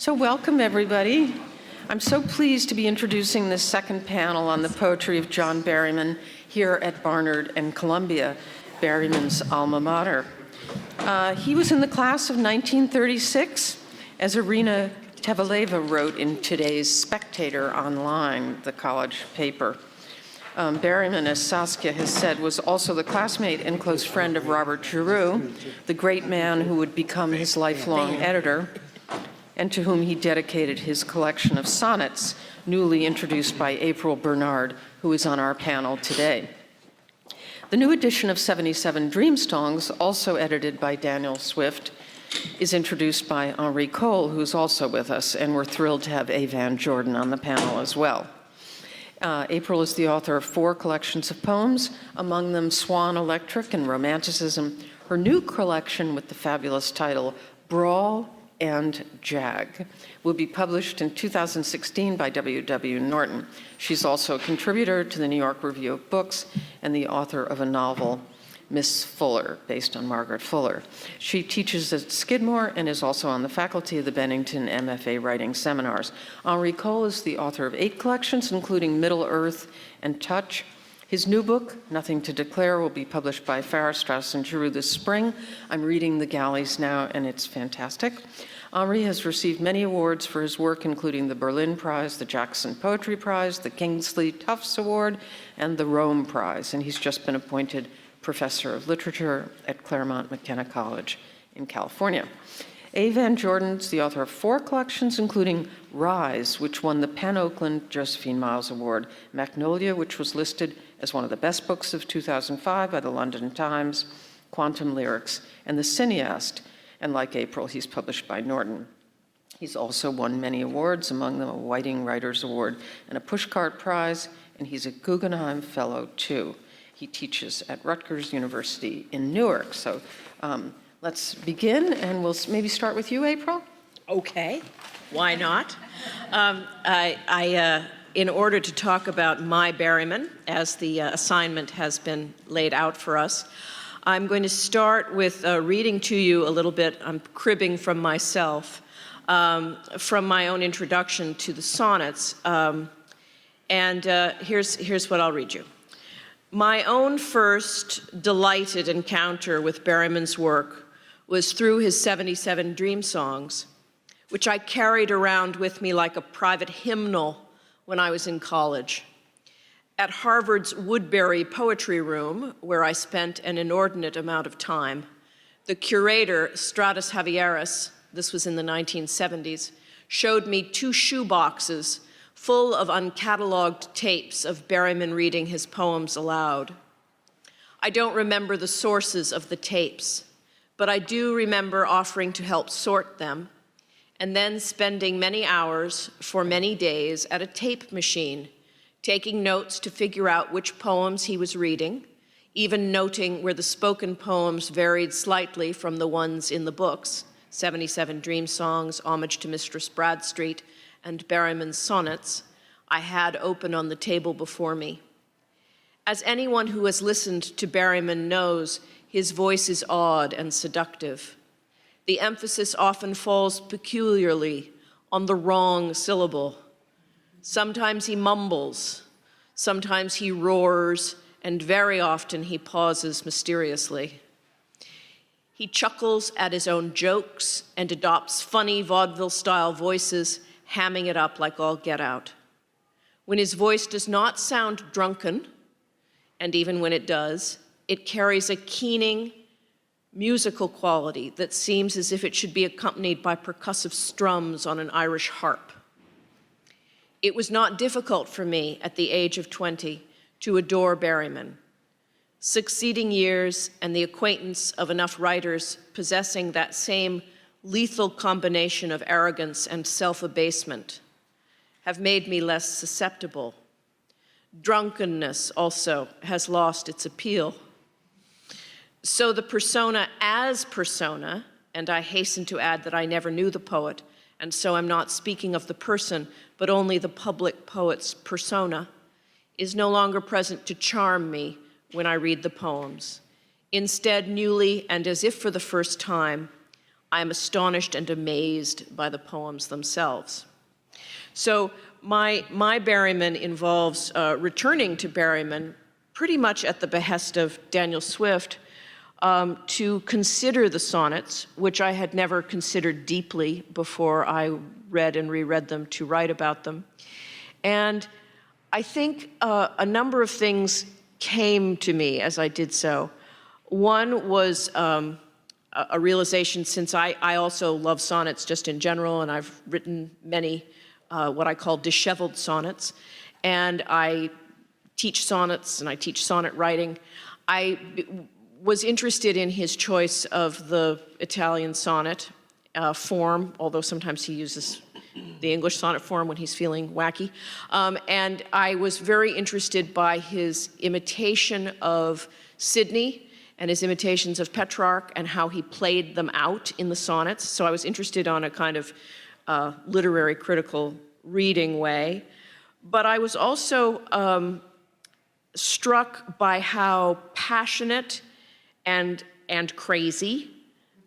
So welcome, everybody. I'm so pleased to be introducing this second panel on the poetry of John Berryman here at Barnard and Columbia, Berryman's alma mater. He was in the class of 1936, as Irina Teveleva wrote in today's Spectator Online, the college paper. Berryman, as Saskia has said, was also the classmate and close friend of Robert Giroux, the great man who would become his lifelong editor, and to whom he dedicated his collection of sonnets, newly introduced by April Barnard, who is on our panel today. The new edition of 77 Dream Songs, also edited by Daniel Swift, is introduced by Henri Cole, who's also with us, and we're thrilled to have A. Van Jordan on the panel as well. April is the author of 4 collections of poems, among them Swan Electric and Romanticism. Her new collection with the fabulous title, Brawl and Jag, will be published in 2016 by W.W. Norton. She's also a contributor to the New York Review of Books and the author of a novel, Miss Fuller, based on Margaret Fuller. She teaches at Skidmore and is also on the faculty of the Bennington MFA Writing Seminars. Henri Cole is the author of 8 collections, including Middle Earth and Touch. His new book, Nothing to Declare, will be published by Farrar, Straus and Giroux this spring. I'm reading The Galleys now, and it's fantastic. Henri has received many awards for his work, including the Berlin Prize, the Jackson Poetry Prize, the Kingsley Tufts Award, and the Rome Prize, and he's just been appointed Professor of Literature at Claremont McKenna College in California. A. Van Jordan's the author of 4 collections, including Rise, which won the Penn Oakland Josephine Miles Award, Magnolia, which was listed as one of the best books of 2005 by the London Times, Quantum Lyrics, and The Cineast, and like April, he's published by Norton. He's also won many awards, among them a Whiting Writers Award and a Pushcart Prize, and he's a Guggenheim Fellow too. He teaches at Rutgers University in Newark. So let's begin, and we'll maybe start with you, April. Okay, why not? In order to talk about my Berryman, as the assignment has been laid out for us, I'm going to start with reading to you a little bit. I'm cribbing from myself, from my own introduction to the sonnets. Here's what I'll read you. My own first delighted encounter with Berryman's work was through his 77 Dream Songs, which I carried around with me like a private hymnal when I was in college. At Harvard's Woodbury Poetry Room, where I spent an inordinate amount of time, the curator, Stratus Javieris, this was in the 1970s, showed me 2 shoeboxes full of uncatalogued tapes of Berryman reading his poems aloud. I don't remember the sources of the tapes, but I do remember offering to help sort them, and then spending many hours for many days at a tape machine, taking notes to figure out which poems he was reading, even noting where the spoken poems varied slightly from the ones in the books, 77 Dream Songs, Homage to Mistress Bradstreet, and Berryman's sonnets, I had open on the table before me. As anyone who has listened to Berryman knows, his voice is odd and seductive. The emphasis often falls peculiarly on the wrong syllable. Sometimes he mumbles, sometimes he roars, and very often he pauses mysteriously. He chuckles at his own jokes and adopts funny vaudeville-style voices, hamming it up like all get out. When his voice does not sound drunken, and even when it does, it carries a keening, musical quality that seems as if it should be accompanied by percussive strums on an Irish harp. It was not difficult for me at the age of 20 to adore Berryman. Succeeding years and the acquaintance of enough writers possessing that same lethal combination of arrogance and self-abasement have made me less susceptible. Drunkenness also has lost its appeal. So the persona as persona, and I hasten to add that I never knew the poet, and so I'm not speaking of the person, but only the public poet's persona, is no longer present to charm me when I read the poems. Instead, newly and as if for the first time, I'm astonished and amazed by the poems themselves. So my Berryman involves returning to Berryman pretty much at the behest of Daniel Swift to consider the sonnets, which I had never considered deeply before I read and reread them to write about them. And I think a number of things came to me as I did so. One was a realization, since I also love sonnets just in general, and I've written many what I call disheveled sonnets, and I teach sonnets and I teach sonnet writing. I was interested in his choice of the Italian sonnet form, although sometimes he uses the English sonnet form when he's feeling wacky. And I was very interested by his imitation of Sidney and his imitations of Petrarch and how he played them out in the sonnets. So I was interested on a kind of literary critical reading way. But I was also struck by how passionate and crazy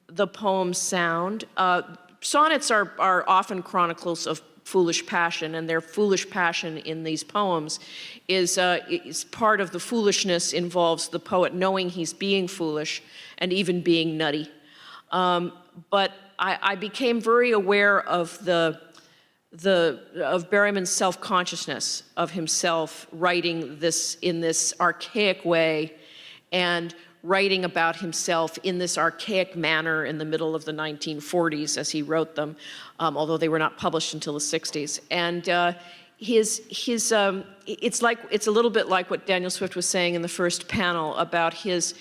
the poems sound. Sonnets are often chronicles of foolish passion, and their foolish passion in these poems is part of the foolishness involves the poet knowing he's being foolish and even being nutty. But I became very aware of Berryman's self-consciousness of himself writing this in this archaic way and writing about himself in this archaic manner in the middle of the 1940s as he wrote them, although they were not published until the 60s. And it's a little bit like what Daniel Swift was saying in the first panel about his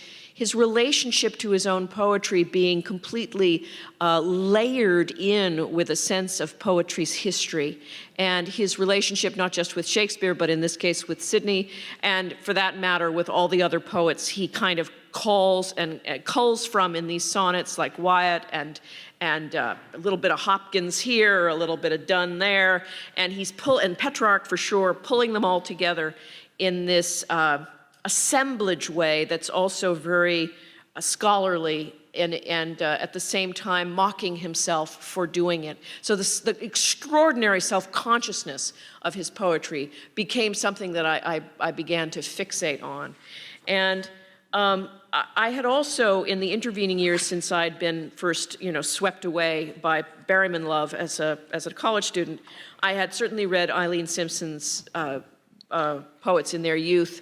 relationship to his own poetry being completely layered in with a sense of poetry's history, and his relationship not just with Shakespeare, but in this case with Sidney, and for that matter with all the other poets he kind of calls and culls from in these sonnets, like Wyatt and a little bit of Hopkins here, a little bit of Donne there, and and Petrarch for sure, pulling them all together in this assemblage way that's also very scholarly and at the same time mocking himself for doing it. So the extraordinary self-consciousness of his poetry became something that I began to fixate on. And I had also, in the intervening years since I'd been first, swept away by Berryman love as a college student, I had certainly read Eileen Simpson's poets in their youth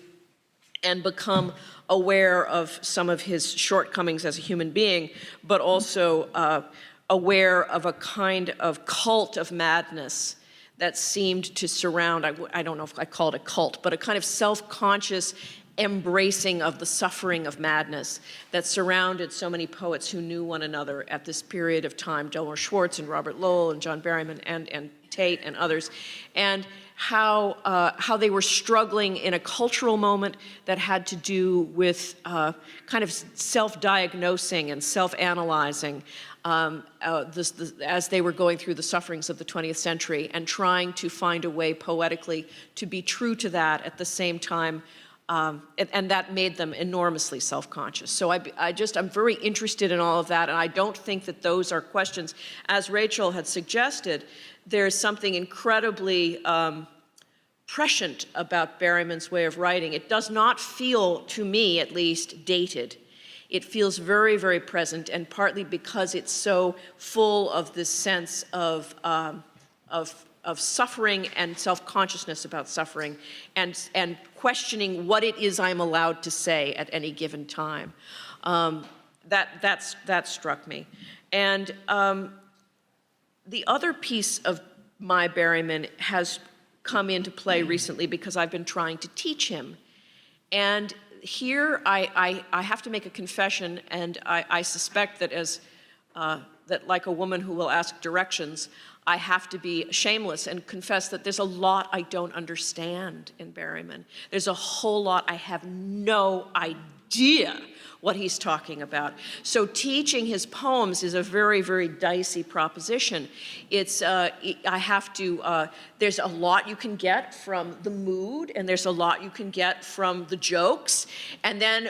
and become aware of some of his shortcomings as a human being, but also aware of a kind of cult of madness that seemed to surround, I don't know if I call it a cult, but a kind of self-conscious embracing of the suffering of madness that surrounded so many poets who knew one another at this period of time, Delmore Schwartz and Robert Lowell and John Berryman and Tate and others, and how they were struggling in a cultural moment that had to do with kind of self-diagnosing and self-analyzing as they were going through the sufferings of the 20th century and trying to find a way poetically to be true to that at the same time. And that made them enormously self-conscious. So I'm very interested in all of that, and I don't think that those are questions. As Rachel had suggested, there's something incredibly prescient about Berryman's way of writing. It does not feel, to me at least, dated. It feels very, very present, and partly because it's so full of this sense of suffering and self-consciousness about suffering and questioning what it is I'm allowed to say at any given time. That struck me. And the other piece of my Berryman has come into play recently because I've been trying to teach him. And here I have to make a confession, and I suspect that that like a woman who will ask directions, I have to be shameless and confess that there's a lot I don't understand in Berryman. There's a whole lot I have no idea what he's talking about. So teaching his poems is a very, very dicey proposition. There's a lot you can get from the mood, and there's a lot you can get from the jokes, and then,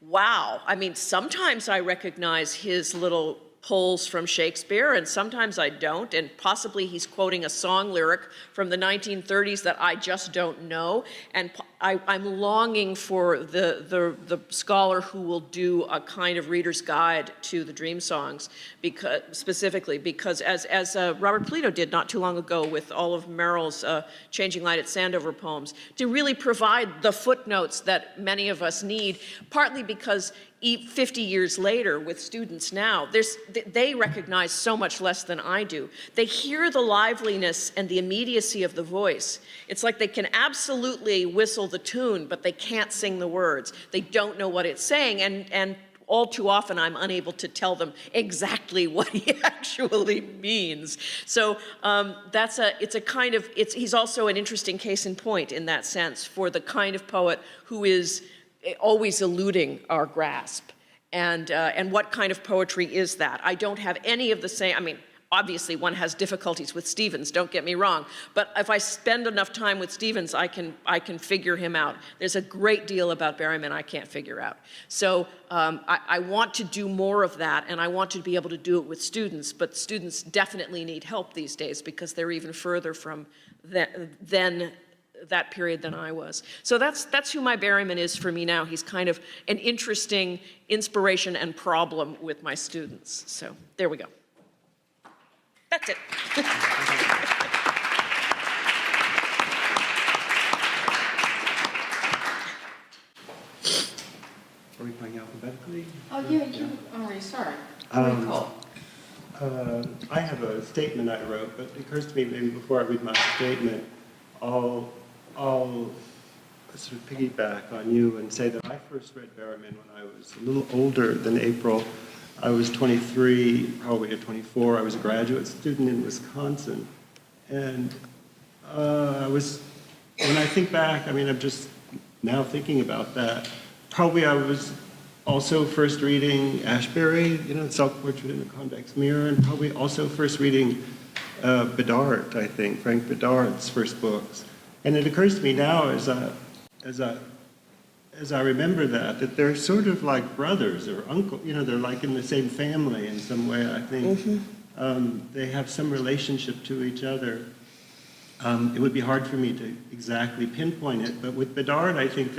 wow, I mean, sometimes I recognize his little pulls from Shakespeare, and sometimes I don't, and possibly he's quoting a song lyric from the 1930s that I just don't know, and I'm longing for the scholar who will do a kind of reader's guide to the dream songs, specifically because as Robert Polito did not too long ago with all of Merrill's Changing Light at Sandover poems, to really provide the footnotes that many of us need, partly because 50 years later with students now, they recognize so much less than I do. They hear the liveliness and the immediacy of the voice. It's like they can absolutely whistle the tune, but they can't sing the words. They don't know what it's saying, and all too often I'm unable to tell them exactly what he actually means. So he's also an interesting case in point in that sense for the kind of poet who is always eluding our grasp. And what kind of poetry is that? I don't have any of the same, I mean, obviously one has difficulties with Stevens, don't get me wrong, but if I spend enough time with Stevens, I can figure him out. There's a great deal about Berryman I can't figure out. So I want to do more of that, and I want to be able to do it with students, but students definitely need help these days because they're even further from that period than I was. So that's who my Berryman is for me now. He's kind of an interesting inspiration and problem with my students. So there we go. That's it. Are we going alphabetically? Oh, yeah, Henri, sorry. I have a statement I wrote, but it occurs to me maybe before I read my statement, I'll sort of piggyback on you and say that I first read Berryman when I was a little older than April. I was 23, probably at 24. I was a graduate student in Wisconsin. And when I think back, I mean, I'm just now thinking about that. Probably I was also first reading Ashbery, Self-Portrait in a Convex Mirror, and probably also first reading Bedard, I think, Frank Bedard's first books. And it occurs to me now as I remember that they're sort of like brothers or uncle, they're like in the same family in some way, I think. Mm-hmm. They have some relationship to each other. It would be hard for me to exactly pinpoint it, but with Bedard, I think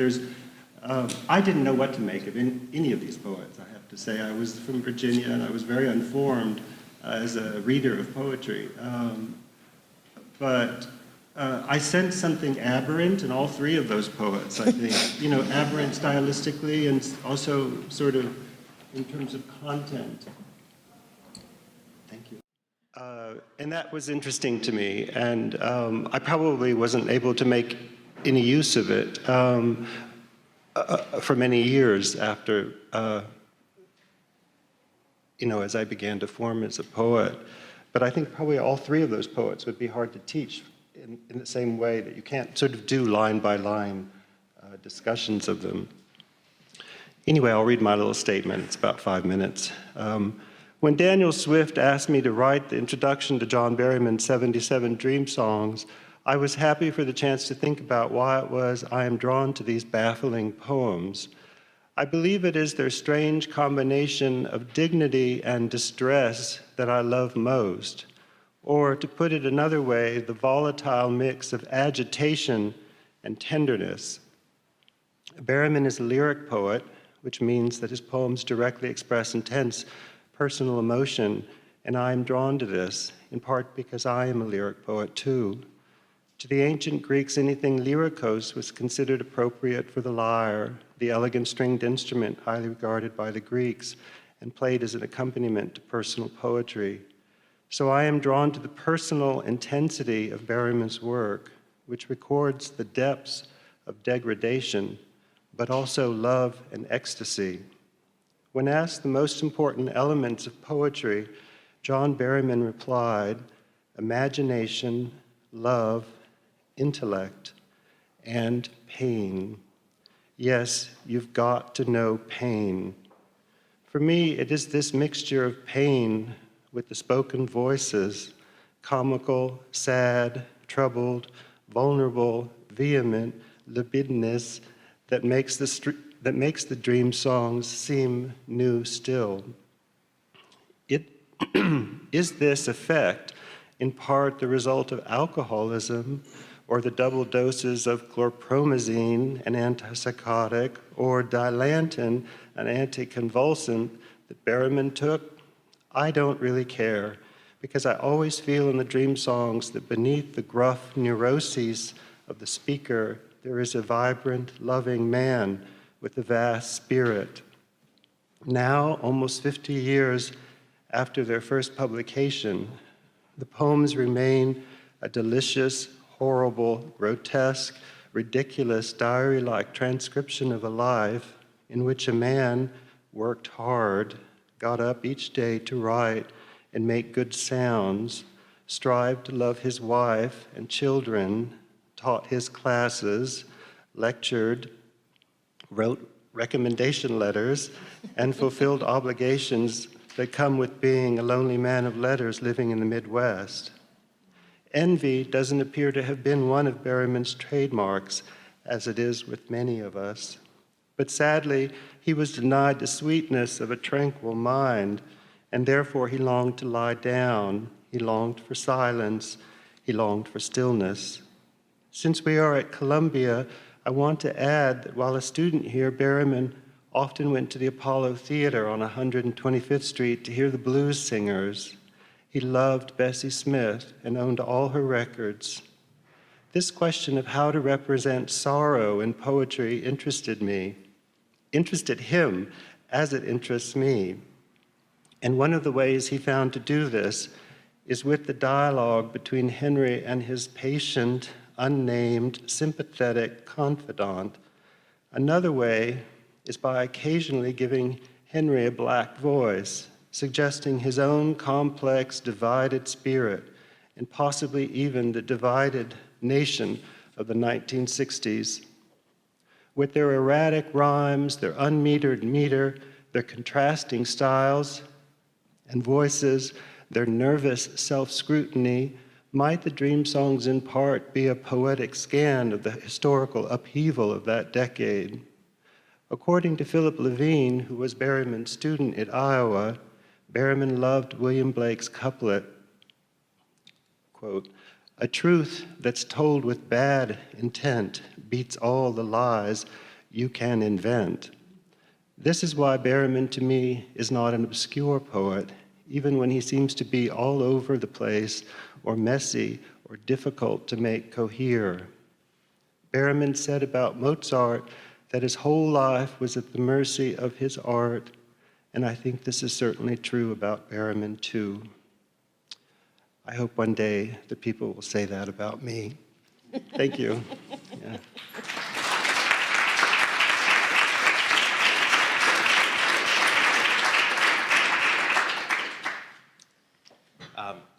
I didn't know what to make of any of these poets, I have to say. I was from Virginia, and I was very unformed as a reader of poetry. But I sensed something aberrant in all three of those poets, I think. Aberrant stylistically and also sort of in terms of content. Thank you. And that was interesting to me, and I probably wasn't able to make any use of it for many years after, as I began to form as a poet. But I think probably all three of those poets would be hard to teach in the same way that you can't sort of do line-by-line discussions of them. Anyway, I'll read my little statement. It's about 5 minutes. When Daniel Swift asked me to write the introduction to John Berryman's 77 Dream Songs, I was happy for the chance to think about why it was I am drawn to these baffling poems. I believe it is their strange combination of dignity and distress that I love most. Or, to put it another way, the volatile mix of agitation and tenderness. Berryman is a lyric poet, which means that his poems directly express intense personal emotion, and I am drawn to this, in part because I am a lyric poet too. To the ancient Greeks, anything lyrikos was considered appropriate for the lyre, the elegant stringed instrument highly regarded by the Greeks, and played as an accompaniment to personal poetry. So I am drawn to the personal intensity of Berryman's work, which records the depths of degradation, but also love and ecstasy. When asked the most important elements of poetry, John Berryman replied, imagination, love, intellect, and pain. Yes, you've got to know pain. For me, it is this mixture of pain with the spoken voices, comical, sad, troubled, vulnerable, vehement, libidinous, that makes the dream songs seem new still. It Is this effect in part the result of alcoholism or the double doses of chlorpromazine, an antipsychotic, or Dilantin, an anticonvulsant that Berryman took? I don't really care, because I always feel in the dream songs that beneath the gruff neuroses of the speaker, there is a vibrant, loving man with a vast spirit. Now, almost 50 years after their first publication, the poems remain a delicious, horrible, grotesque, ridiculous, diary-like transcription of a life in which a man worked hard, got up each day to write and make good sounds, strived to love his wife and children, taught his classes, lectured, wrote recommendation letters, and fulfilled obligations that come with being a lonely man of letters living in the Midwest. Envy doesn't appear to have been one of Berryman's trademarks, as it is with many of us. But sadly, he was denied the sweetness of a tranquil mind, and therefore he longed to lie down, he longed for silence, he longed for stillness. Since we are at Columbia, I want to add that while a student here, Berryman often went to the Apollo Theater on 125th Street to hear the blues singers. He loved Bessie Smith and owned all her records. This question of how to represent sorrow in poetry interested him as it interests me. And one of the ways he found to do this is with the dialogue between Henri and his patient, unnamed, sympathetic confidant. Another way is by occasionally giving Henri a black voice, suggesting his own complex, divided spirit, and possibly even the divided nation of the 1960s. With their erratic rhymes, their unmetered meter, their contrasting styles and voices, their nervous self-scrutiny, might the dream songs in part be a poetic scan of the historical upheaval of that decade? According to Philip Levine, who was Berryman's student at Iowa, Berryman loved William Blake's couplet, quote, "A truth that's told with bad intent beats all the lies you can invent." This is why Berryman, to me, is not an obscure poet, even when he seems to be all over the place or messy or difficult to make cohere. Berryman said about Mozart that his whole life was at the mercy of his art, and I think this is certainly true about Berryman too. I hope one day the people will say that about me. Thank you. Yeah.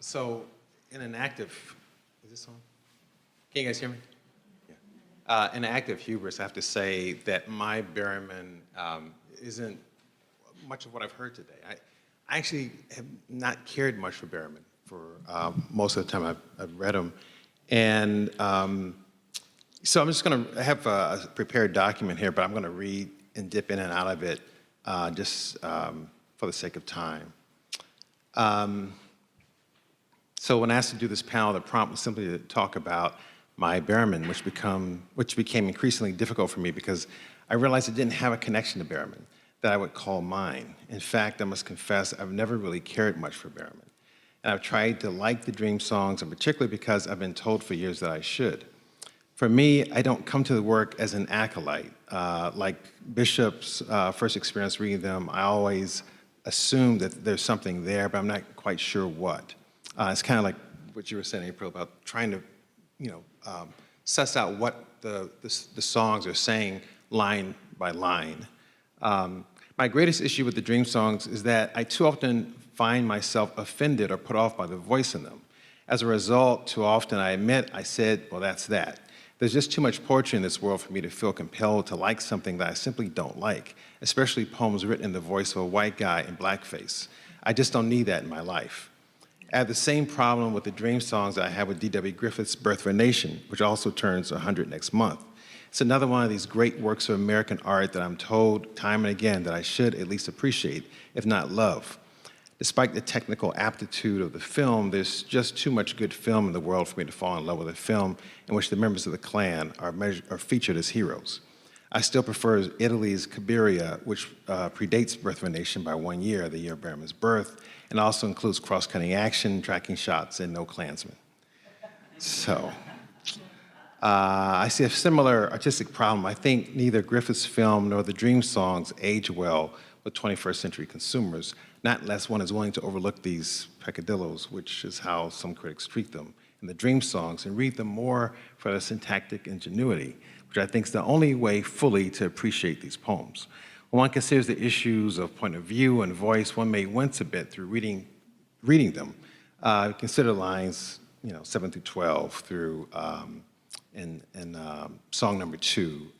So, in an act of, is this on? Can you guys hear me? Yeah. In an act of hubris, I have to say that my Berryman isn't much of what I've heard today. I actually have not cared much for Berryman for most of the time I've read him. And so I'm just going to have a prepared document here, but I'm going to read and dip in and out of it just for the sake of time. So when asked to do this panel, the prompt was simply to talk about my Berryman, which became increasingly difficult for me because I realized it didn't have a connection to Berryman that I would call mine. In fact, I must confess, I've never really cared much for Berryman. And I've tried to like the dream songs, and particularly because I've been told for years that I should. For me, I don't come to the work as an acolyte. Like Bishop's first experience reading them, I always assume that there's something there, but I'm not quite sure what. It's kind of like what you were saying, April, about trying to, suss out what the songs are saying line by line. My greatest issue with the dream songs is that I too often find myself offended or put off by the voice in them. As a result, too often I admit I said, well, that's that. There's just too much poetry in this world for me to feel compelled to like something that I simply don't like, especially poems written in the voice of a white guy in blackface. I just don't need that in my life. I have the same problem with the dream songs that I have with D.W. Griffith's Birth of a Nation, which also turns 100 next month. It's another one of these great works of American art that I'm told time and again that I should at least appreciate, if not love. Despite the technical aptitude of the film, there's just too much good film in the world for me to fall in love with a film in which the members of the Klan are featured as heroes. I still prefer Italy's Cabiria, which predates Birth of a Nation by 1 year, the year of Berryman's birth, and also includes cross-cutting action, tracking shots, and no Klansmen. So, I see a similar artistic problem. I think neither Griffith's film nor the Dream songs age well with 21st century consumers, not unless one is willing to overlook these peccadillos, which is how some critics treat them, in the Dream songs, and read them more for their syntactic ingenuity, which I think is the only way fully to appreciate these poems. When one considers the issues of point of view and voice, one may wince a bit through reading them. Consider lines 7 through 12 through in song number 2.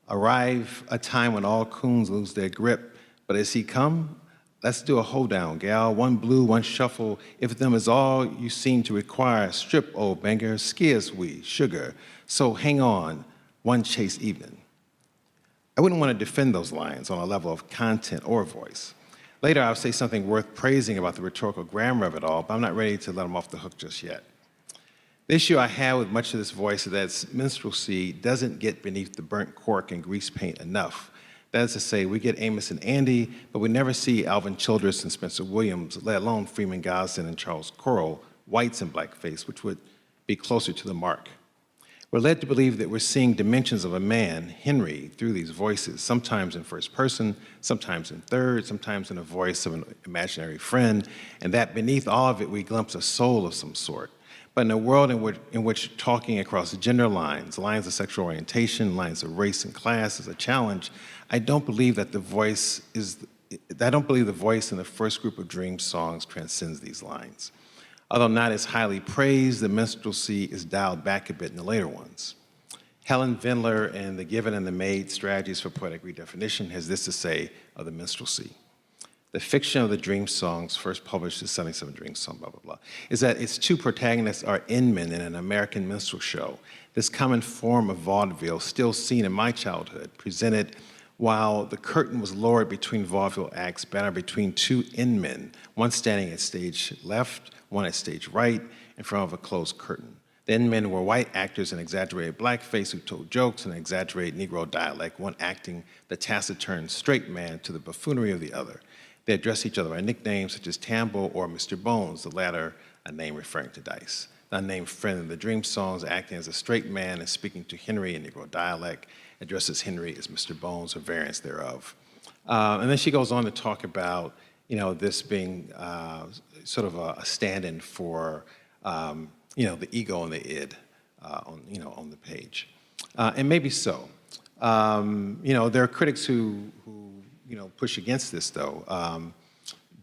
Arrive a time when all coons lose their grip, but as he come, let's do a hold down, gal. One blue, one shuffle. If them is all you seem to require, strip, old banger, scarce we, sugar. So hang on, one chase evening. I wouldn't want to defend those lines on a level of content or voice. Later, I'll say something worth praising about the rhetorical grammar of it all, but I'm not ready to let them off the hook just yet. The issue I have with much of this voice is that minstrelsy doesn't get beneath the burnt cork and grease paint enough. That is to say, we get Amos and Andy, but we never see Alvin Childress and Spencer Williams, let alone Freeman Gosden and Charles Corral, whites in blackface, which would be closer to the mark. We're led to believe that we're seeing dimensions of a man, Henri, through these voices, sometimes in first person, sometimes in third, sometimes in a voice of an imaginary friend, and that beneath all of it, we glimpse a soul of some sort. But in a world in which talking across gender lines of sexual orientation, lines of race and class is a challenge, I don't believe the voice in the first group of Dream songs transcends these lines. Although not as highly praised, the minstrelsy is dialed back a bit in the later ones. Helen Vendler in The Given and the Maid, Strategies for Poetic Redefinition has this to say of the minstrelsy. The fiction of the Dream songs, first published as 77 Dream Song, blah, blah, blah, is that its two protagonists are inmen in an American minstrel show. This common form of vaudeville, still seen in my childhood, presented while the curtain was lowered between vaudeville acts, bannered between two inmen, one standing at stage left, one at stage right, in front of a closed curtain. The inmen were white actors in exaggerated blackface who told jokes in exaggerated Negro dialect, one acting the taciturn straight man to the buffoonery of the other. They addressed each other by nicknames such as Tambo or Mr. Bones, the latter a name referring to Dice. The unnamed friend in the Dream songs, acting as a straight man and speaking to Henri in Negro dialect, addresses Henri as Mr. Bones or variants thereof. And then she goes on to talk about, this being sort of a stand-in for, the ego and the id on the page. And maybe so. There are critics who push against this, though.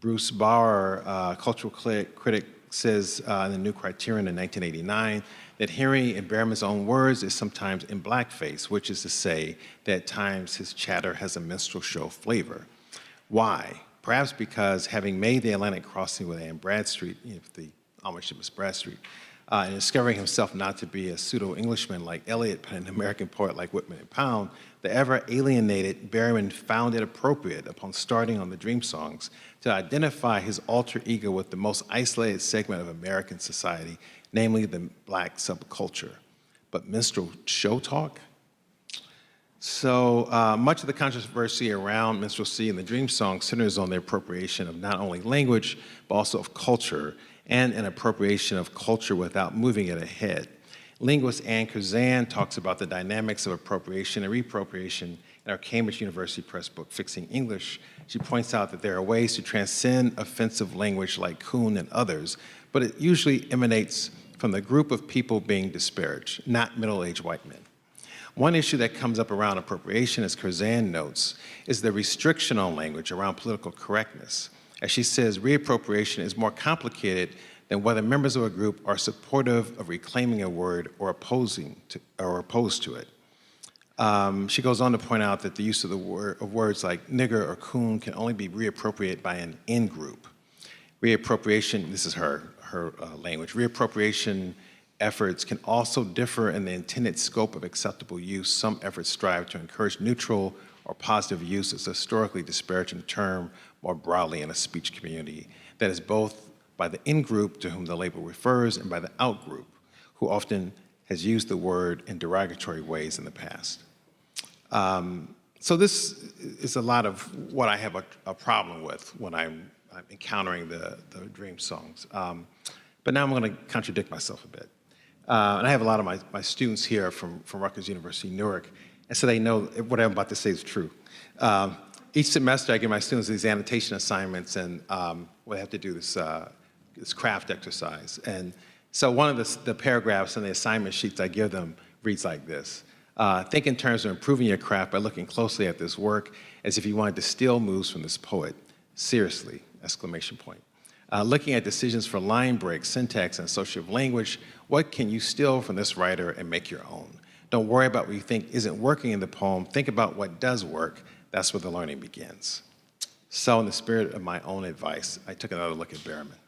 Bruce Bauer, cultural critic, says in the New Criterion in 1989 that Henri, in Berryman's own words, is sometimes in blackface, which is to say that at times his chatter has a minstrel show flavor. Why? Perhaps because having made the Atlantic crossing with Anne Bradstreet, the ownership is Bradstreet, and discovering himself not to be a pseudo-Englishman like Eliot, but an American poet like Whitman and Pound, the ever-alienated Berryman found it appropriate, upon starting on the Dream songs, to identify his alter ego with the most isolated segment of American society, namely the black subculture. But minstrel show talk? So much of the controversy around minstrelsy and the Dream song centers on the appropriation of not only language, but also of culture, and an appropriation of culture without moving it ahead. Linguist Anne Curzan talks about the dynamics of appropriation and reappropriation in our Cambridge University Press book, Fixing English. She points out that there are ways to transcend offensive language like coon and others, but it usually emanates from the group of people being disparaged, not middle-aged white men. One issue that comes up around appropriation, as Curzan notes, is the restriction on language around political correctness. As she says, reappropriation is more complicated than whether members of a group are supportive of reclaiming a word or opposed to it. She goes on to point out that the use of words like nigger or coon can only be reappropriated by an in-group. Reappropriation, this is her language, reappropriation efforts can also differ in the intended scope of acceptable use. Some efforts strive to encourage neutral or positive use as a historically disparaging term, more broadly in a speech community that is both by the in-group to whom the label refers and by the out-group, who often has used the word in derogatory ways in the past. So this is a lot of what I have a problem with when I'm encountering the dream songs. But now I'm going to contradict myself a bit. And I have a lot of my students here from Rutgers University, Newark, and so they know what I'm about to say is true. Each semester I give my students these annotation assignments, and we have to do this craft exercise. And so one of the paragraphs in the assignment sheets I give them reads like this. Think in terms of improving your craft by looking closely at this work as if you wanted to steal moves from this poet. Seriously, exclamation point. Looking at decisions for line breaks, syntax, and associative language, what can you steal from this writer and make your own? Don't worry about what you think isn't working in the poem. Think about what does work. That's where the learning begins. So in the spirit of my own advice, I took another look at Berryman.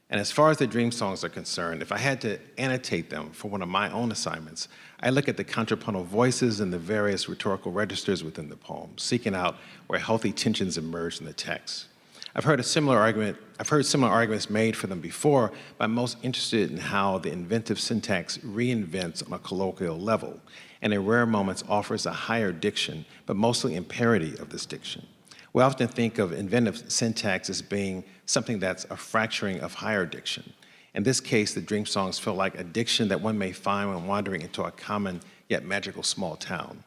And as far as the dream songs are concerned, if I had to annotate them for one of my own assignments, I look at the contrapuntal voices and the various rhetorical registers within the poem, seeking out where healthy tensions emerge in the text. I've heard similar arguments made for them before, but I'm most interested in how the inventive syntax reinvents on a colloquial level, and in rare moments offers a higher diction, but mostly in parody of this diction. We often think of inventive syntax as being something that's a fracturing of higher diction. In this case, the dream songs feel like a diction that one may find when wandering into a common yet magical small town.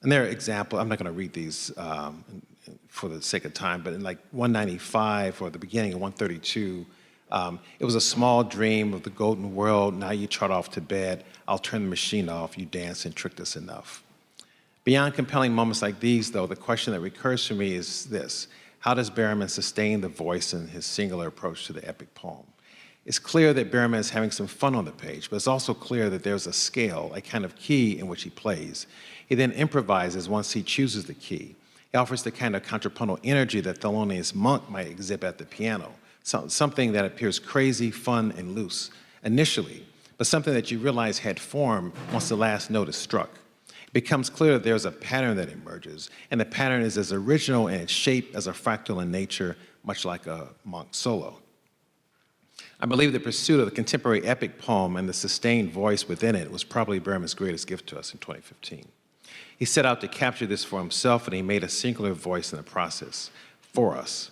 And there are examples, I'm not going to read these for the sake of time, but in like 195 or the beginning of 132, it was a small dream of the golden world. Now you trot off to bed. I'll turn the machine off. You dance and tricked us enough. Beyond compelling moments like these, though, the question that recurs to me is this: how does Berryman sustain the voice in his singular approach to the epic poem? It's clear that Berryman is having some fun on the page, but it's also clear that there's a scale, a kind of key in which he plays. He then improvises once he chooses the key. He offers the kind of contrapuntal energy that Thelonious Monk might exhibit at the piano, something that appears crazy, fun, and loose initially, but something that you realize had form once the last note is struck. It becomes clear that there's a pattern that emerges, and the pattern is as original in its shape as a fractal in nature, much like a Monk solo. I believe the pursuit of the contemporary epic poem and the sustained voice within it was probably Berryman's greatest gift to us in 2015. He set out to capture this for himself, and he made a singular voice in the process for us.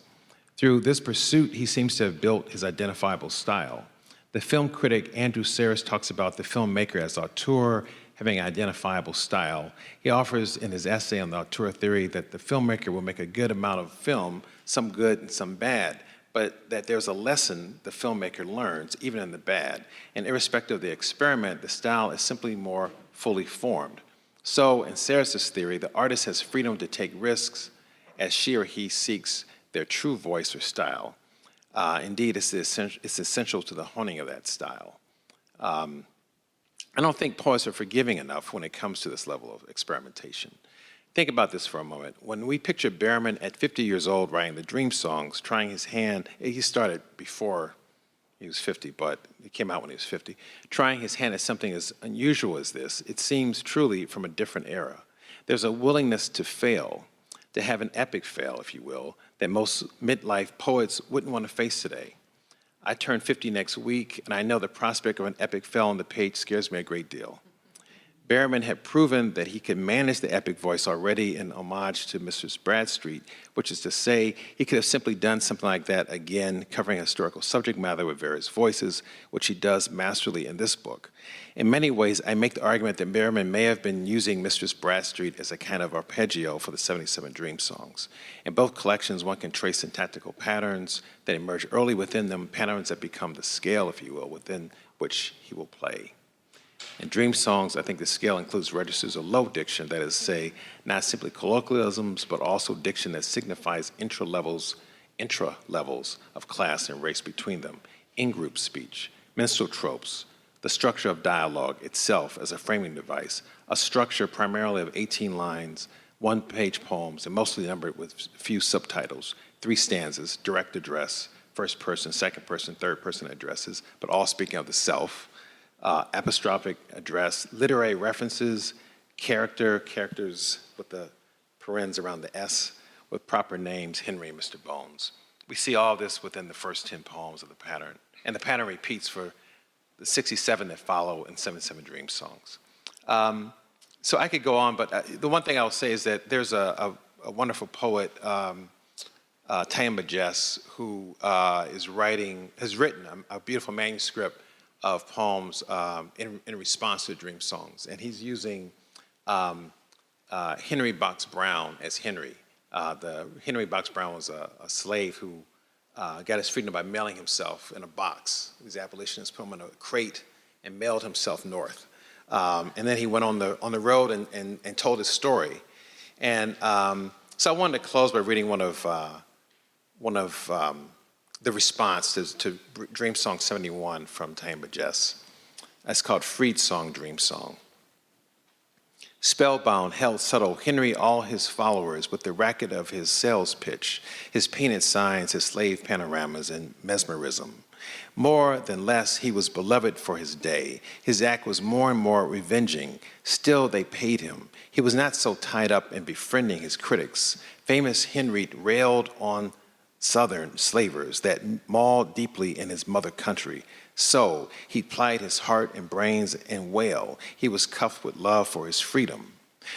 Through this pursuit, he seems to have built his identifiable style. The film critic Andrew Saris talks about the filmmaker as auteur, having an identifiable style. He offers in his essay on the auteur theory that the filmmaker will make a good amount of film, some good and some bad, but that there's a lesson the filmmaker learns, even in the bad. And irrespective of the experiment, the style is simply more fully formed. So, in Saris's theory, the artist has freedom to take risks as she or he seeks their true voice or style. Indeed, it's essential to the honing of that style. I don't think poets are forgiving enough when it comes to this level of experimentation. Think about this for a moment. When we picture Berryman at 50 years old writing the dream songs, trying his hand, he started before he was 50, but it came out when he was 50, trying his hand at something as unusual as this, it seems truly from a different era. There's a willingness to fail, to have an epic fail, if you will, that most midlife poets wouldn't want to face today. I turn 50 next week, and I know the prospect of an epic fail on the page scares me a great deal. Berryman had proven that he could manage the epic voice already in homage to Mistress Bradstreet, which is to say, he could have simply done something like that again, covering historical subject matter with various voices, which he does masterly in this book. In many ways, I make the argument that Berryman may have been using Mistress Bradstreet as a kind of arpeggio for the 77 dream songs. In both collections, one can trace syntactical patterns that emerge early within them, patterns that become the scale, if you will, within which he will play. In dream songs, I think the scale includes registers of low diction, that is, say, not simply colloquialisms, but also diction that signifies intra-levels of class and race between them, in-group speech, minstrel tropes, the structure of dialogue itself as a framing device, a structure primarily of 18 lines, one-page poems, and mostly numbered with few subtitles, 3 stanzas, direct address, first person, second person, third person addresses, but all speaking of the self, apostrophic address, literary references, characters with the parens around the S, with proper names, Henri and Mr. Bones. We see all this within the first 10 poems of the pattern, and the pattern repeats for the 67 that follow and 77 dream songs. So I could go on, but the one thing I'll say is that there's a wonderful poet, Tam Majess, who has written a beautiful manuscript of poems in response to dream songs, and he's using Henry Box Brown as Henri. Henry Box Brown was a slave who got his freedom by mailing himself in a box. These abolitionists put him in a crate and mailed himself north. And then he went on the road and told his story. And so I wanted to close by reading one of the response to Dream Song 71 from Tam Majess. It's called Freed Song, Dream Song. Spellbound, held subtle, Henri all his followers with the racket of his sales pitch, his painted signs, his slave panoramas, and mesmerism. More than less, he was beloved for his day. His act was more and more revenging. Still, they paid him. He was not so tied up in befriending his critics. Famous Henri railed on Southern slavers that mauled deeply in his mother country. So he plied his heart and brains and wail. He was cuffed with love for his freedom.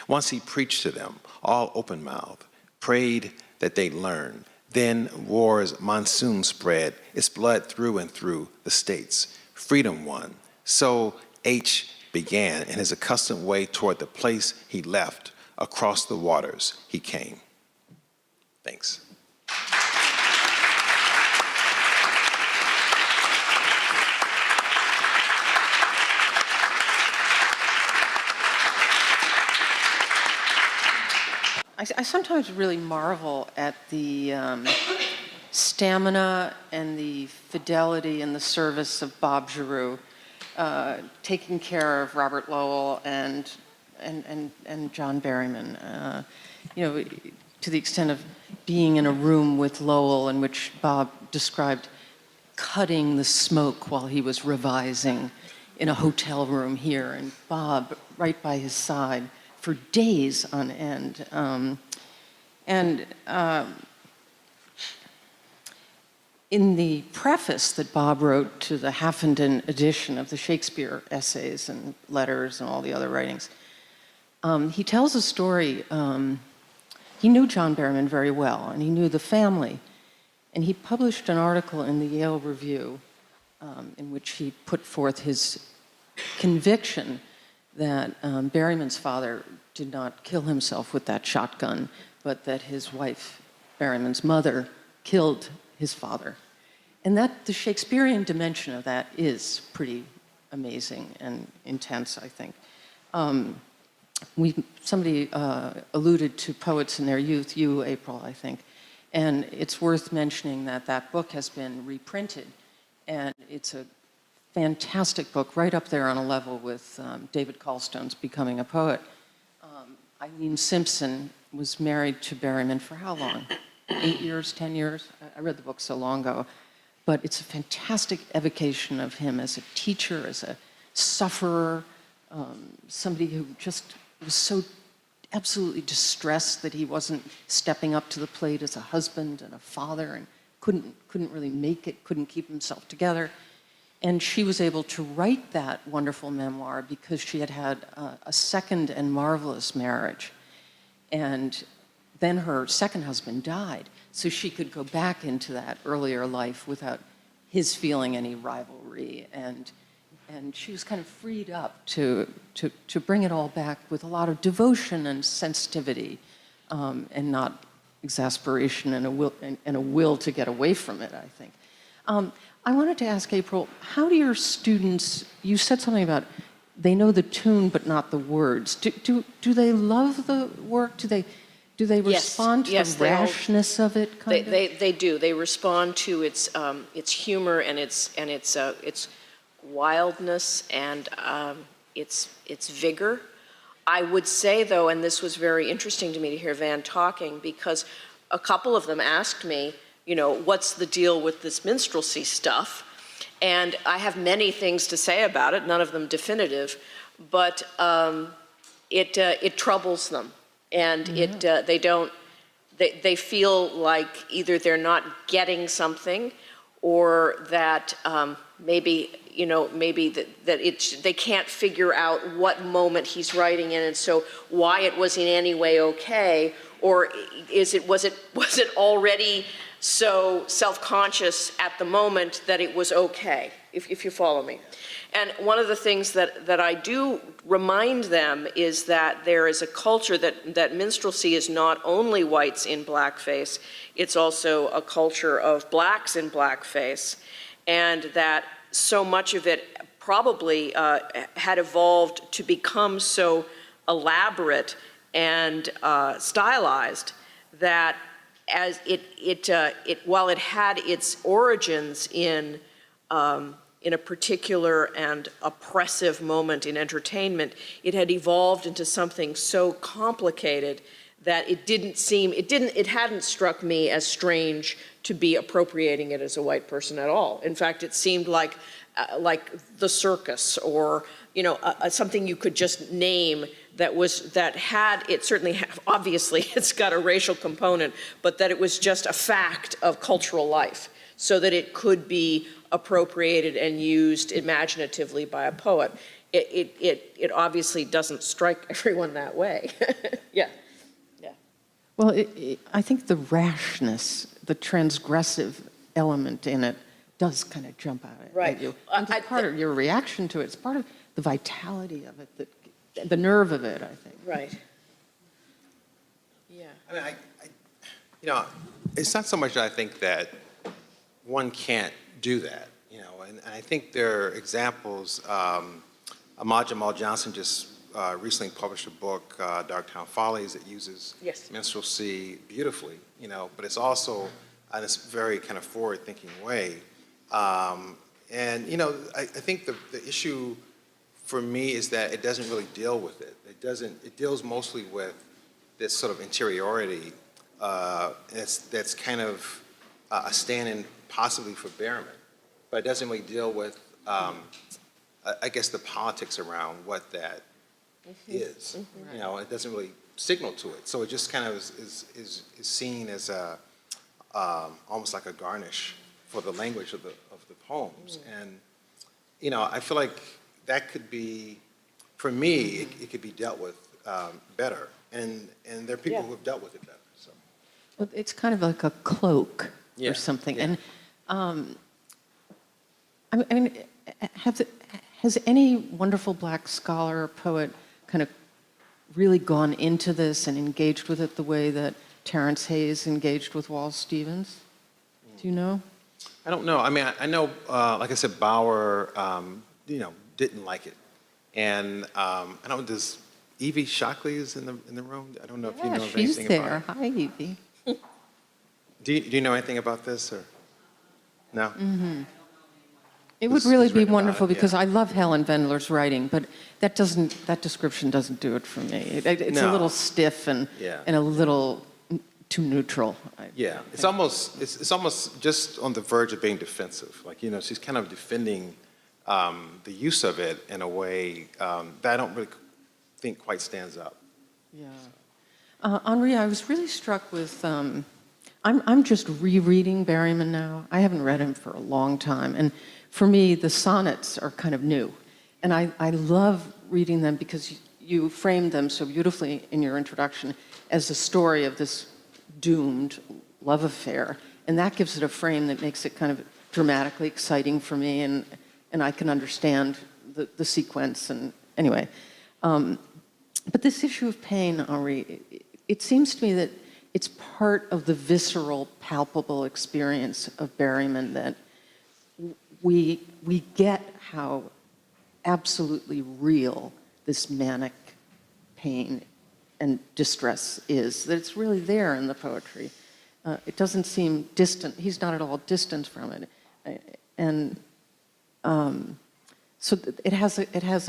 Once he preached to them, all open-mouthed, prayed that they'd learn. Then war's monsoon spread its blood through and through the states. Freedom won. So H began in his accustomed way toward the place he left. Across the waters he came. Thanks. I sometimes really marvel at the stamina and the fidelity and the service of Bob Giroux, taking care of Robert Lowell and John Berryman. To the extent of being in a room with Lowell in which Bob described cutting the smoke while he was revising in a hotel room here, and Bob right by his side for days on end. In the preface that Bob wrote to the Haffenden edition of the Shakespeare essays and letters and all the other writings, he tells a story. He knew John Berryman very well, and he knew the family. And he published an article in the Yale Review in which he put forth his conviction that Berryman's father did not kill himself with that shotgun, but that his wife, Berryman's mother, killed his father. And that the Shakespearean dimension of that is pretty amazing and intense, I think. Somebody alluded to poets in their youth, you, April, I think. And it's worth mentioning that that book has been reprinted, and it's a fantastic book, right up there on a level with David Callstone's Becoming a Poet. Eileen Simpson was married to Berryman for how long? 8 years, 10 years? I read the book so long ago. But it's a fantastic evocation of him as a teacher, as a sufferer, somebody who just was so absolutely distressed that he wasn't stepping up to the plate as a husband and a father, and couldn't really make it, couldn't keep himself together. And she was able to write that wonderful memoir because she had had a second and marvelous marriage. And then her second husband died, so she could go back into that earlier life without his feeling any rivalry. And she was kind of freed up to bring it all back with a lot of devotion and sensitivity, and not exasperation and a will to get away from it, I think. I wanted to ask April, how do your students, you said something about they know the tune but not the words. Do they love the work? Do they respond to the rashness of it? They do. They respond to its humor and its wildness and its vigor. I would say, though, and this was very interesting to me to hear Van talking, because a couple of them asked me, what's the deal with this minstrelsy stuff? And I have many things to say about it, none of them definitive, but it troubles them. And they they feel like either they're not getting something, or that maybe they can't figure out what moment he's writing in, and so why it was in any way okay, or was it already so self-conscious at the moment that it was okay, if you follow me. And one of the things that I do remind them is that there is a culture that minstrelsy is not only whites in blackface, it's also a culture of blacks in blackface, and that so much of it probably had evolved to become so elaborate and stylized that as while it had its origins in a particular and oppressive moment in entertainment, it had evolved into something so complicated that it hadn't struck me as strange to be appropriating it as a white person at all. In fact, it seemed like the circus, or something you could just name obviously it's got a racial component, but that it was just a fact of cultural life, so that it could be appropriated and used imaginatively by a poet. It obviously doesn't strike everyone that way. Yeah. Well, I think the rashness, the transgressive element in it does kind of jump out at you. And it's part of your reaction to it. It's part of the vitality of it, the nerve of it, I think. Right. Yeah. I mean, it's not so much that I think that one can't do that, and I think there are examples. Ahmad Jamal Johnson just recently published a book, Darktown Follies, that uses minstrelsy beautifully, but it's also in this very kind of forward-thinking way. And I think the issue for me is that it doesn't really deal with it. It deals mostly with this sort of interiority that's kind of a stand-in possibly for Berryman, but it doesn't really deal with, I guess, the politics around what that is. It doesn't really signal to it. So it just kind of is seen as almost like a garnish for the language of the poems. And I feel like that could be, for me, it could be dealt with better. And there are people who have dealt with it better. So. Well, it's kind of like a cloak or something. Yeah. And I mean, has any wonderful black scholar or poet kind of really gone into this and engaged with it the way that Terrence Hayes engaged with Wallace Stevens? Do you know? I don't know. I mean, I know, like I said, Bauer, didn't like it. And I don't know, does Evie Shockley is in the room? I don't know if you know anything about it. Hi, Evie. Do you know anything about this, or no? Mm-hmm. It would really be wonderful because I love Helen Vendler's writing, but that description doesn't do it for me. It's a little stiff and a little too neutral. Yeah, it's almost just on the verge of being defensive. Like, she's kind of defending the use of it in a way that I don't really think quite stands up. Yeah. Henri, I was really struck with, I'm just rereading Berryman now. I haven't read him for a long time. And for me, the sonnets are kind of new. And I love reading them because you framed them so beautifully in your introduction as a story of this doomed love affair. And that gives it a frame that makes it kind of dramatically exciting for me, and I can understand the sequence. And anyway, but this issue of pain, Henri, it seems to me that it's part of the visceral, palpable experience of Berryman that we get how absolutely real this manic pain and distress is, that it's really there in the poetry. It doesn't seem distant. He's not at all distant from it. And so it has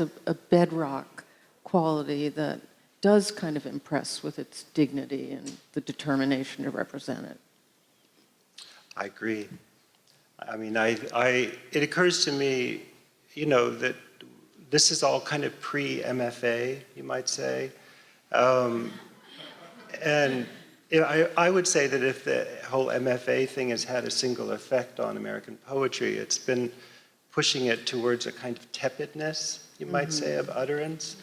a bedrock quality that does kind of impress with its dignity and the determination to represent it. I agree. I mean, it occurs to me, that this is all kind of pre-MFA, you might say. And I would say that if the whole MFA thing has had a single effect on American poetry, it's been pushing it towards a kind of tepidness, you might say, of utterance,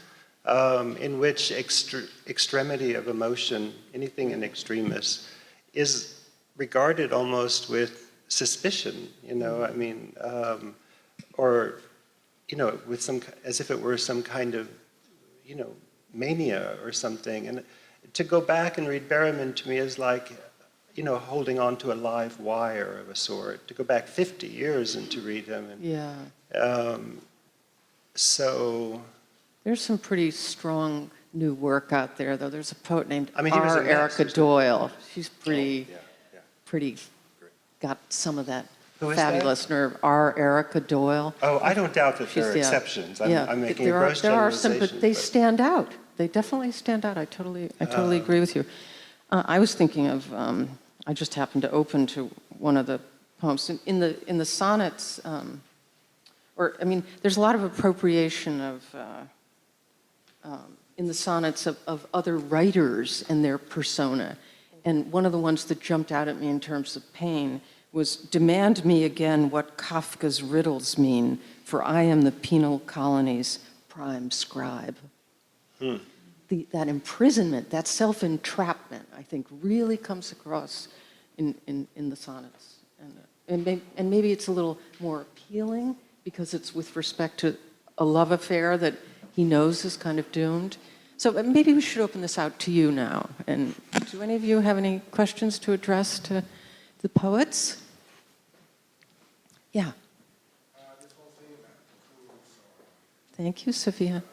in which extremity of emotion, anything in extremis, is regarded almost with suspicion, I mean, or, with as if it were some kind of, mania or something. And to go back and read Berryman to me is like, holding on to a live wire of a sort. To go back 50 years and to read him. And, Yeah. So. There's some pretty strong new work out there, though. There's a poet named I mean, he was a mess, Erica Doyle. She's pretty, yeah. pretty, got some of that Who is fabulous that? nerve. Erica Doyle. Oh, I don't doubt that there are She's- yeah. exceptions. Yeah, I'm making a there gross are some, generalization. but they stand out. They definitely stand out. I totally agree with you. I was thinking of, I just happened to open to one of the poems in the sonnets, there's a lot of appropriation of in the sonnets of other writers and their persona, and one of the ones that jumped out at me in terms of pain was "Demand me again what Kafka's riddles mean, for I am the penal colony's prime scribe." That imprisonment, that self-entrapment, I think, really comes across in the sonnets. And maybe it's a little more appealing because it's with respect to a love affair that he knows is kind of doomed. So maybe we should open this out to you now. And do any of you have any questions to address to the poets? Yeah. Thank you, Sophia.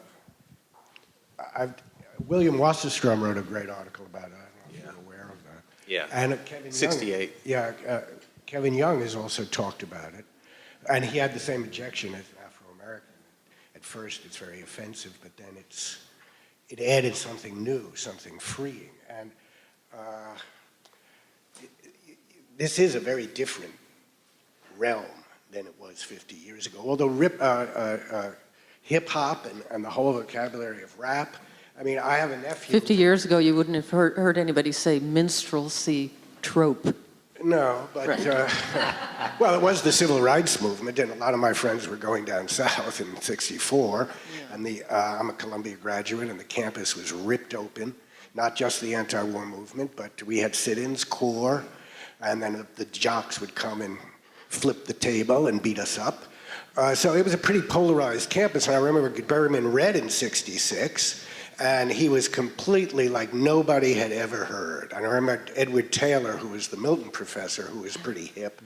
William Wasserstrom wrote a great article about it. I don't know if you're aware of that. Yeah. And Kevin 68. Young, Kevin Young has also talked about it. And he had the same objection as an Afro-American. At first, it's very offensive, but then it added something new, something freeing. And this is a very different realm than it was 50 years ago. Although hip-hop and the whole vocabulary of rap, I mean, I have a nephew. 50 years ago, you wouldn't have heard anybody say minstrelsy trope. No, but, well, it was the civil rights movement, and a lot of my friends were going down south in '64, and I'm a Columbia graduate, and the campus was ripped open, not just the anti-war movement, but we had sit-ins, core, and then the jocks would come and flip the table and beat us up. So it was a pretty polarized campus, and I remember Berryman read in '66, and he was completely like nobody had ever heard. And I remember Edward Taylor, who was the Milton professor, who was pretty hip,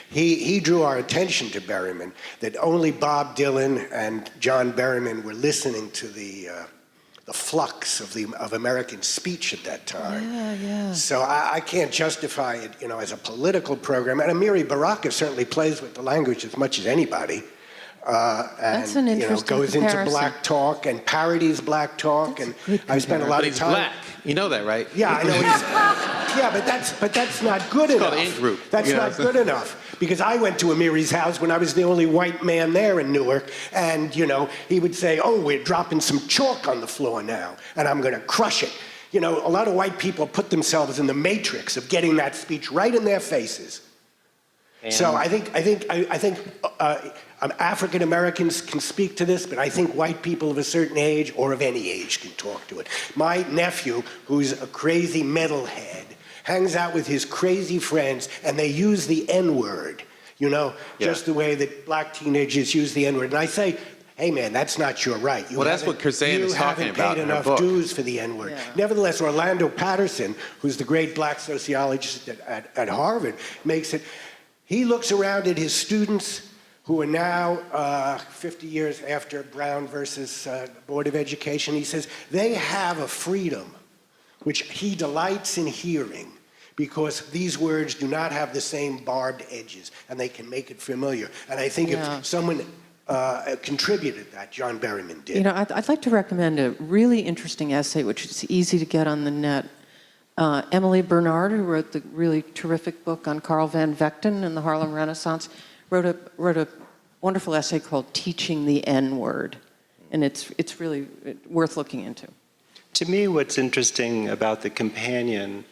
he drew our attention to Berryman, that only Bob Dylan and John Berryman were listening to the flux of American speech at that time. Yeah. So I can't justify it, as a political program. And Amiri Baraka certainly plays with the language as much as anybody. That's an interesting goes comparison. into black talk and parodies black talk. That's And a good I spent a lot But of he's time. black. You know that, right? Yeah, I know yeah, but that's not good It's enough. called in group. That's not good enough. Because I went to Amiri's house when I was the only white man there in Newark, and he would say, "Oh, we're dropping some chalk on the floor now, and I'm going to crush it." A lot of white people put themselves in the matrix of getting that speech right in their faces. So I think African Americans can speak to this, but I think white people of a certain age or of any age can talk to it. My nephew, who's a crazy metalhead, hangs out with his crazy friends, and they use the N-word, just the way that black teenagers use the N-word. And I say, hey man, that's not your right. Well, that's what Curzan is talking about You in her haven't paid enough book. dues for the N-word. Yeah. Nevertheless, Orlando Patterson, who's the great black sociologist at Harvard, makes it, he looks around at his students who are now 50 years after Brown versus Board of Education. He says they have a freedom which he delights in hearing because these words do not have the same barbed edges and they can make it familiar. And I think if someone contributed that, John Berryman did. I'd like to recommend a really interesting essay, which is easy to get on the net. Emily Barnard, who wrote the really terrific book on Carl Van Vechten and the Harlem Renaissance, wrote a wonderful essay called "Teaching the N-Word," and it's really worth looking into. To me, what's interesting about the companion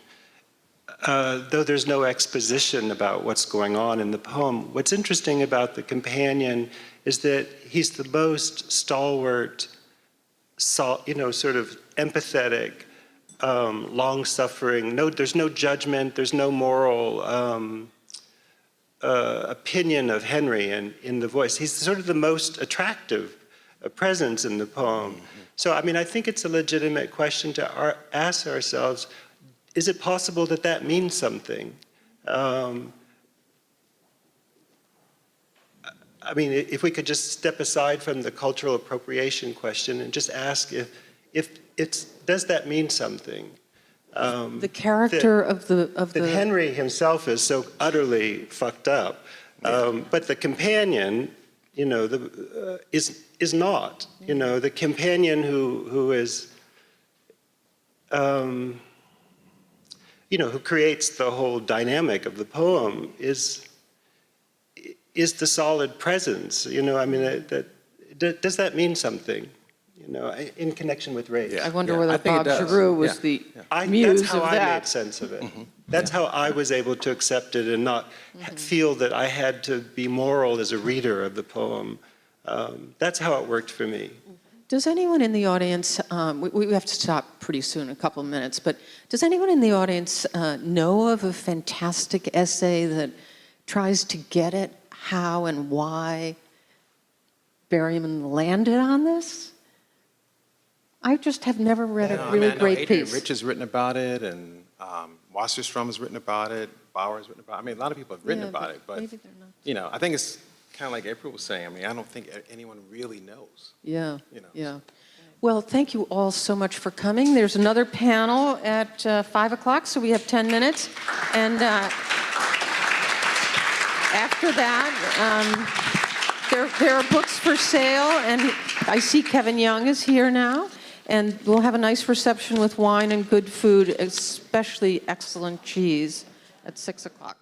though there's no exposition about what's going on in the poem, what's interesting about the companion is that he's the most stalwart, sort of empathetic, long-suffering. There's no judgment. There's no moral opinion of Henri in the voice. He's sort of the most attractive presence in the poem. So, I mean, I think it's a legitimate question to ask ourselves, is it possible that that means something? I mean, if we could just step aside from the cultural appropriation question and just ask does that mean something? The character of the That Henri himself is so utterly fucked up, but the companion, is not. The companion who is, who creates the whole dynamic of the poem is the solid presence. I mean, does that mean something? In connection with race. I wonder whether I think Bob it does. Giroux was the muse That's how of I that. made sense of it. That's how I was able to accept it and not feel that I had to be moral as a reader of the poem. That's how it worked for me. Does anyone in the audience, we have to stop pretty soon, a couple of minutes, but does anyone in the audience know of a fantastic essay that tries to get at how and why Berryman landed on this? I just have never read a really great Adrian piece. Rich has written about it, and Wasserstrom has written about it, Bauer has written about it. I mean, a lot of people have written about it, but, maybe they're not. I think it's kind of like April was saying. I mean, I don't think anyone really knows. Yeah, yeah. Well, thank you all so much for coming. There's another panel at 5 o'clock, so we have 10 minutes. And after that, there are books for sale, and I see Kevin Young is here now. And we'll have a nice reception with wine and good food, especially excellent cheese, at 6 o'clock.